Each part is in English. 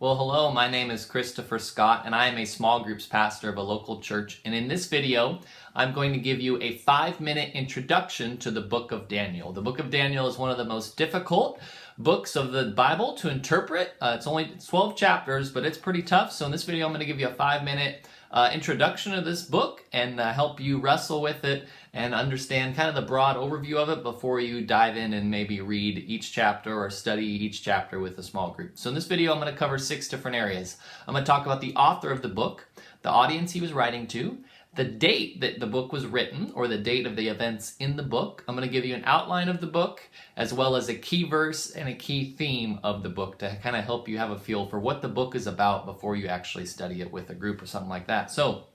Well, hello, my name is Christopher Scott, and I am a small groups pastor of a local church. And in this video, I'm going to give you a 5-minute introduction to the book of Daniel. The book of Daniel is one of the most difficult books of the Bible to interpret. It's only 12 chapters, but it's pretty tough. So in this video, I'm going to give you a 5-minute introduction of this book and help you wrestle with it and understand kind of the broad overview of it before you dive in and maybe read each chapter or study each chapter with a small group. So in this video, I'm going to cover 6 different areas. I'm going to talk about the author of the book, the audience he was writing to, the date that the book was written, or the date of the events in the book. I'm going to give you an outline of the book, as well as a key verse and a key theme of the book to kind of help you have a feel for what the book is about before you actually study it with a group or something like that. So,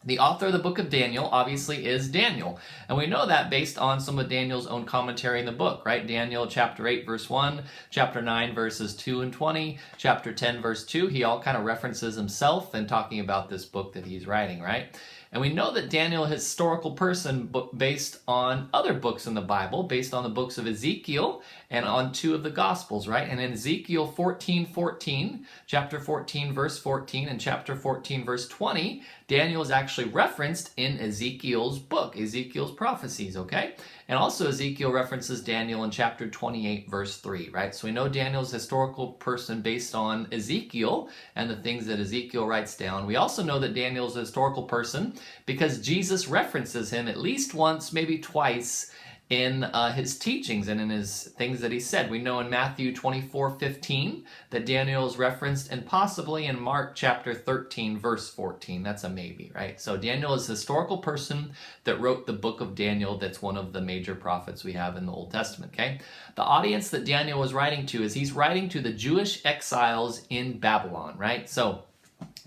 the author of the book of Daniel obviously is Daniel. And we know that based on some of Daniel's own commentary in the book, right? Daniel chapter 8 verse 1, chapter 9 verses 2 and 20, chapter 10 verse 2. He all kind of references himself and talking about this book that he's writing, right? And we know that Daniel is a historical person based on other books in the Bible, based on the books of Ezekiel and on 2 of the Gospels, right? And in Ezekiel 14:14, chapter 14, verse 14, and chapter 14, verse 20, Daniel is actually referenced in Ezekiel's book, Ezekiel's prophecies, okay? And also Ezekiel references Daniel in chapter 28, verse 3, right? So we know Daniel's a historical person based on Ezekiel and the things that Ezekiel writes down. We also know that Daniel's a historical person because Jesus references him at least once, maybe twice, in his teachings and in his things that he said. We know in Matthew 24:15 that Daniel is referenced, and possibly in Mark chapter 13 verse 14. That's a maybe, right? So Daniel is a historical person that wrote the book of Daniel. That's one of the major prophets we have in the Old Testament, okay? The audience that Daniel was writing to is he's writing to the Jewish exiles in Babylon, right? So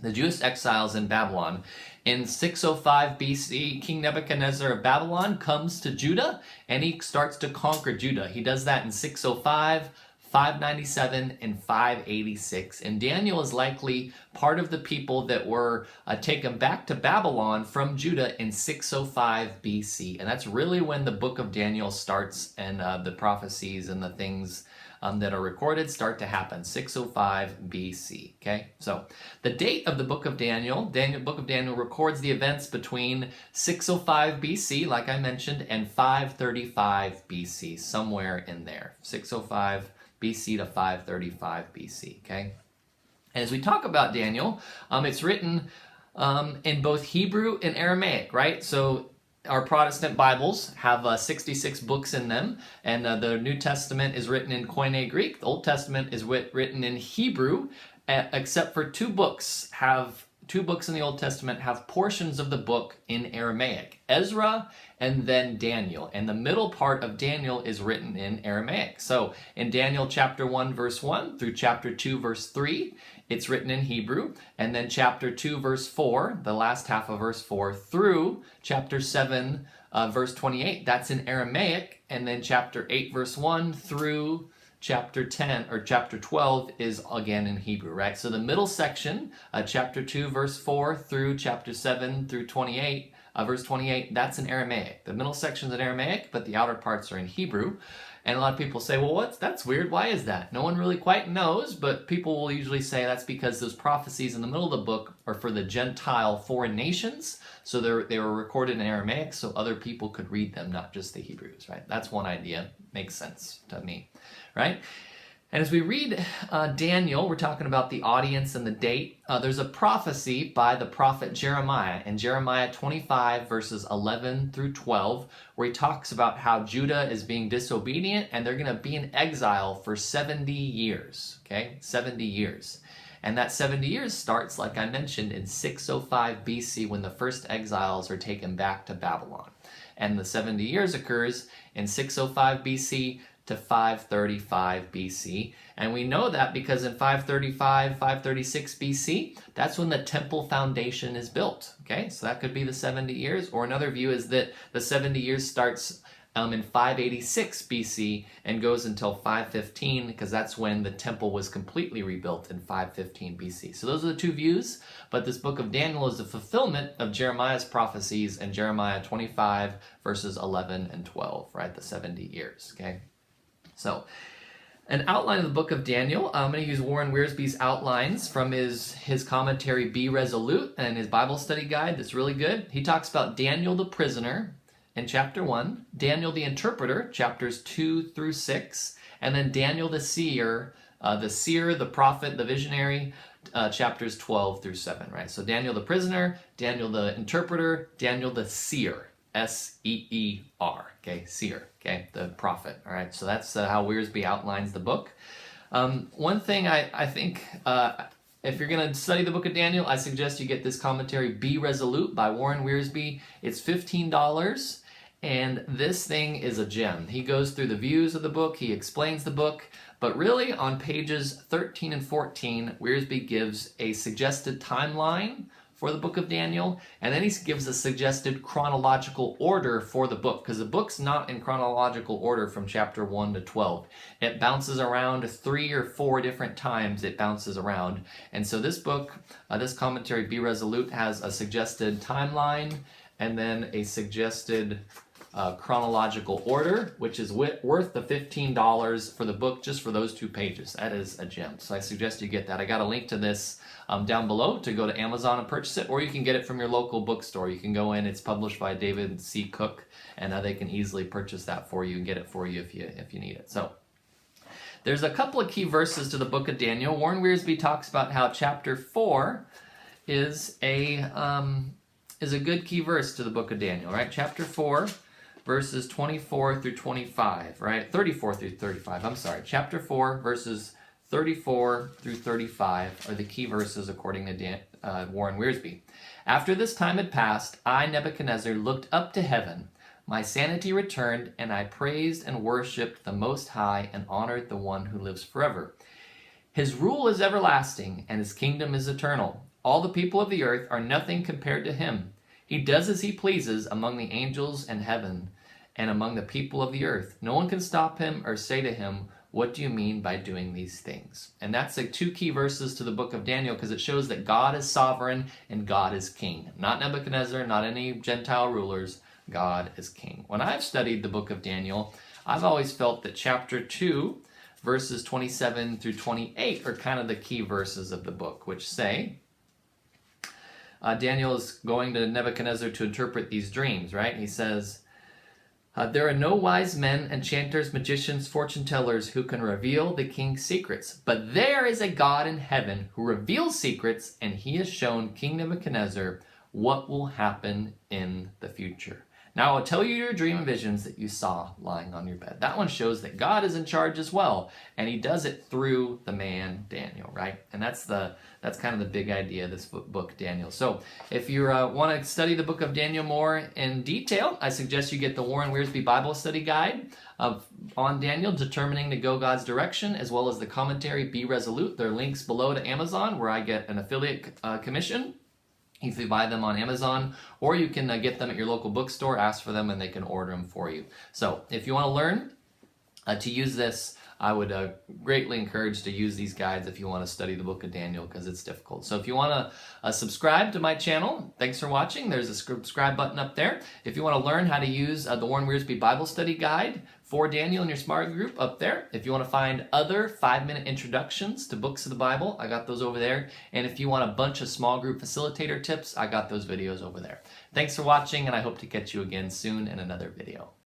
the Jewish exiles in Babylon. In 605 BC, King Nebuchadnezzar of Babylon comes to Judah and he starts to conquer Judah. He does that in 605, 597, and 586. And Daniel is likely part of the people that were taken back to Babylon from Judah in 605 BC. And that's really when the book of Daniel starts and the prophecies and the things that are recorded start to happen, 605 BC, okay? So the date of the book of Daniel, book of Daniel records the events between 605 BC, like I mentioned, and 535 BC, somewhere in there, 605 BC to 535 BC, okay? And as we talk about Daniel, it's written in both Hebrew and Aramaic, right? So our Protestant Bibles have 66 books in them, and the New Testament is written in Koine Greek. The Old Testament is written in Hebrew, except for 2 books in the Old Testament have portions of the book in Aramaic, Ezra and then Daniel. And the middle part of Daniel is written in Aramaic. So in Daniel chapter 1 verse 1 through chapter 2 verse 3, it's written in Hebrew. And then chapter 2 verse 4, the last half of verse 4, through chapter 7 verse 28, that's in Aramaic. And then chapter 8 verse 1 through chapter 10 or chapter 12 is again in Hebrew, right? So the middle section, chapter 2 verse 4 through chapter 7 through 28, verse 28, that's in Aramaic. The middle section's in Aramaic, but the outer parts are in Hebrew. And a lot of people say, well, that's weird. Why is that? No one really quite knows, but people will usually say that's because those prophecies in the middle of the book are for the Gentile foreign nations. So they were recorded in Aramaic so other people could read them, not just the Hebrews, right? That's one idea. Makes sense to me, right? And as we read Daniel, we're talking about the audience and the date. There's a prophecy by the prophet Jeremiah in Jeremiah 25 verses 11 through 12, where he talks about how Judah is being disobedient and they're going to be in exile for 70 years, okay? 70 years. And that 70 years starts, like I mentioned, in 605 BC when the first exiles are taken back to Babylon. And the 70 years occurs in 605 BC to 535 BC. And we know that because in 535, 536 BC, that's when the temple foundation is built. Okay, so that could be the 70 years. Or another view is that the 70 years starts in 586 BC and goes until 515, because that's when the temple was completely rebuilt in 515 BC. So those are the 2 views, but this book of Daniel is the fulfillment of Jeremiah's prophecies in Jeremiah 25 verses 11 and 12, right? The 70 years, okay? So An outline of the book of Daniel. I'm going to use Warren Wiersbe's outlines from his commentary, Be Resolute, and his Bible study guide that's really good. He talks about Daniel the prisoner in chapter 1, Daniel the interpreter, chapters 2 through 6, and then Daniel the seer, the prophet, the visionary, chapters 12 through 7, right? So Daniel the prisoner, Daniel the interpreter, Daniel the seer. S-E-E-R, okay, seer, okay, the prophet, all right, so that's how Wiersbe outlines the book. One thing I think, if you're going to study the book of Daniel, I suggest you get this commentary, Be Resolute, by Warren Wiersbe. It's $15, and this thing is a gem. He goes through the views of the book, he explains the book, but really on pages 13 and 14, Wiersbe gives a suggested timeline for the book of Daniel, and then he gives a suggested chronological order for the book, because the book's not in chronological order from chapter 1 to 12. It bounces around 3 or 4 different times, it bounces around. And so this book, this commentary, Be Resolute, has a suggested timeline and then a suggested chronological order, which is worth the $15 for the book, just for those 2 pages. That is a gem. So I suggest you get that. I got a link to this down below to go to Amazon and purchase it, or you can get it from your local bookstore. You can go in, it's published by David C. Cook, and they can easily purchase that for you and get it for you if you need it. So there's a couple of key verses to the book of Daniel. Warren Wiersbe talks about how chapter 4 is a good key verse to the book of Daniel, right? Chapter 4, verses 24 through 25, right? 34 through 35, I'm sorry. Chapter 4, verses 34 through 35 are the key verses according to Warren Wiersbe. After this time had passed, I, Nebuchadnezzar, looked up to heaven. My sanity returned, and I praised and worshipped the Most High and honored the one who lives forever. His rule is everlasting, and his kingdom is eternal. All the people of the earth are nothing compared to him. He does as he pleases among the angels in heaven and among the people of the earth. No one can stop him or say to him, what do you mean by doing these things? And that's the 2 key verses to the book of Daniel, because it shows that God is sovereign and God is king. Not Nebuchadnezzar, not any Gentile rulers. God is king. When I've studied the book of Daniel, I've always felt that chapter 2, verses 27 through 28 are kind of the key verses of the book, which say, Daniel is going to Nebuchadnezzar to interpret these dreams, right? He says, there are no wise men, enchanters, magicians, fortune tellers who can reveal the king's secrets. But there is a God in heaven who reveals secrets, and he has shown King Nebuchadnezzar what will happen in the future. Now I'll tell you your dream and visions that you saw lying on your bed. That one shows that God is in charge as well, and he does it through the man Daniel, right? And that's kind of the big idea of this book, Daniel. So if you want to study the book of Daniel more in detail, I suggest you get the Warren Wiersbe Bible Study Guide on Daniel, Determining to Go God's Direction, as well as the commentary, Be Resolute. There are links below to Amazon where I get an affiliate commission if you buy them on Amazon, or you can get them at your local bookstore, ask for them, and they can order them for you. So if you want to learn to use this, I would greatly encourage to use these guides if you want to study the book of Daniel, because it's difficult. So if you want to subscribe to my channel, thanks for watching. There's a subscribe button up there. If you want to learn how to use the Warren Wiersbe Bible Study Guide for Daniel in your smart group, up there. If you want to find other 5-minute introductions to books of the Bible, I got those over there. And if you want a bunch of small group facilitator tips, I got those videos over there. Thanks for watching, and I hope to catch you again soon in another video.